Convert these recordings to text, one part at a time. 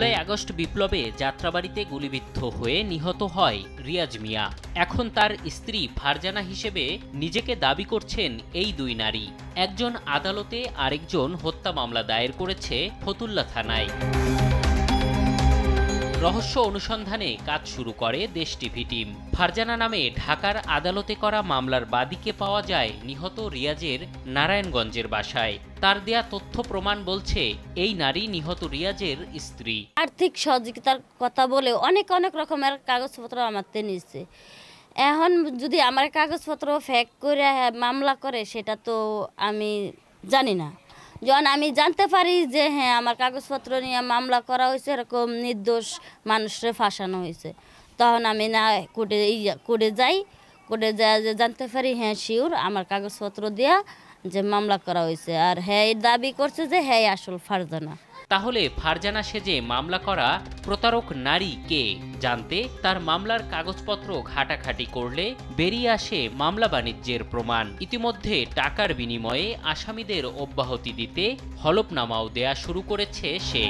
July August বিপ্লবে যাত্রাবাড়িতে গুলিবিদ্ধ হয়ে নিহত হয় রিয়াজ মিয়া। এখন তার স্ত্রী ফারজানা হিসেবে নিজেকে দাবি করছেন এই দুই নারী। একজন আদালতে, আরেকজন হত্যা মামলা দায়ের করেছে ফতুল্লা থানায়। রহস্য অনুসন্ধানে কাজ শুরু করে দেশ টিভি টিম। ফারজানা নামে ঢাকার আদালতে করা মামলার বাদীকে পাওয়া যায় নিহত রিয়াজের নারায়ণগঞ্জের বাসায়। তার দেয়া তথ্য প্রমাণ বলছে এই নারী নিহত রিয়াজের স্ত্রী। আর্থিক সহযোগিতার কথা বলে অনেক রকমের কাগজপত্র আমারতে নিচ্ছে। এখন যদি আমার কাগজপত্র ফেক করে মামলা করে সেটা তো আমি জানি না। যখন আমি জানতে পারি যে হ্যাঁ আমার কাগজপত্র নিয়ে মামলা করা হয়েছে, এরকম নির্দোষ মানুষরে ফাঁসানো হয়েছে, তখন আমি না কোর্টে যাই। কোর্টে যায় যে জানতে পারি হ্যাঁ শিওর আমার কাগজপত্র দেয়া যে মামলা করা হয়েছে, আর হ্যাঁ দাবি করছে যে হ্যাঁ আসল ফারজানা। তাহলে ফারজানা সেজে মামলা করা প্রতারক নারী কে? জানতে তার মামলার কাগজপত্র ঘাটাঘাটি করলে বেরিয়ে আসে মামলা বাণিজ্যের প্রমাণ। ইতিমধ্যে টাকার বিনিময়ে আসামিদের অব্যাহতি দিতে হলফনামাও দেয়া শুরু করেছে সে।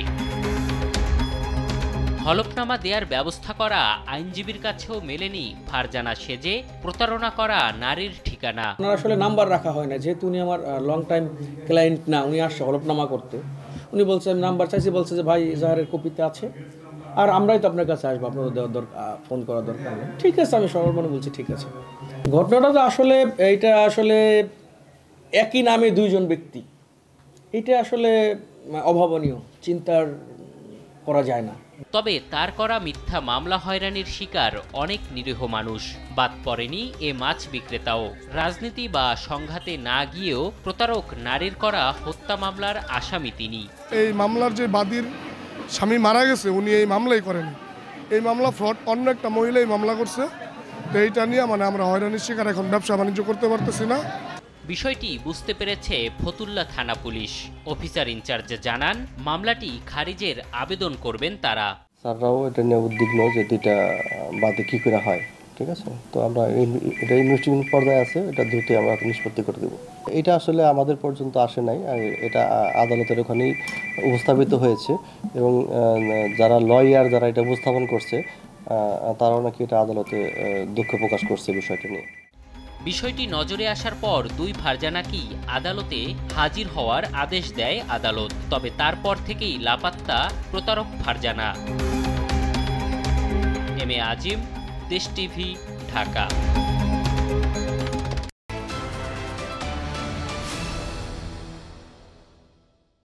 হলফনামা দেওয়ার ব্যবস্থা করা আইনজীবীর কাছেও মেলেনি ফারজানা সেজে প্রতারণা করা নারীর ঠিকানা। আসলে নাম্বার রাখা হয় না, যেহেতু উনি আমার লং টাইম ক্লায়েন্ট না, উনি আসছে হলফনামা করতে। উনি বলছে আমি নাম্বার চাইছি, বলছে যে ভাই এজাহারের কপিতে আছে, আর আমরাই তো আপনার কাছে আসবো, আপনার ফোন করার দরকার নেই। ঠিক আছে, আমি সরল বলছি ঠিক আছে। ঘটনাটা তো আসলে এইটা আসলে একই নামে দুইজন ব্যক্তি, এটা আসলে অভাবনীয়, চিন্তার করা যায় না। তবে তার করা মিথ্যা মামলা হয়রানির শিকার অনেক নিরীহ মানুষ। বাদ পড়েনি এ মাছ বিক্রেতাও। রাজনীতি বা সংঘাতে না গিয়েও প্রতারক নারীর করা হত্যা মামলার আসামি তিনি। এই মামলার যে বাদীর স্বামী মারা গেছে, উনি এই মামলাই করেনি, এই মামলা ফ্রড, অন্য একটা মহিলাই মামলা করছে। তো এইটা নিয়ে আমরা হয়রানির শিকার, এখন ব্যবসা বাণিজ্য করতে পারতেছি না। বিষয়টি বুঝতে পেরেছে ফতুল্লা থানা পুলিশ। অফিসার ইনচার্জ জানান মামলাটি খারিজের আবেদন করবেন তারা। স্যাররাও এটা নিয়ে উদ্বিগ্ন যে দুইটা বাদে কী করে হয়, ঠিক আছে। তো আমরা এটা ইনভেস্টিগেশন পর্যায়ে আছে, এটা দ্রুত আমরা নিষ্পত্তি করে দেবো। এটা আসলে আমাদের পর্যন্ত আসে নাই, আর এটা আদালতের ওখানেই উপস্থাপিত হয়েছে, এবং যারা লয়ার যারা এটা উপস্থাপন করছে তারাও নাকি এটা আদালতে দুঃখ প্রকাশ করছে বিষয়টি নিয়ে। বিষয়টি নজরে আসার পর দুই ফারজানাকেই আদালতে হাজির হওয়ার আদেশ দেয় আদালত। তবে তারপর থেকেই লাপাত্তা প্রতারক ফারজানা। এম এ আজিম, দেশ টিভি, ঢাকা।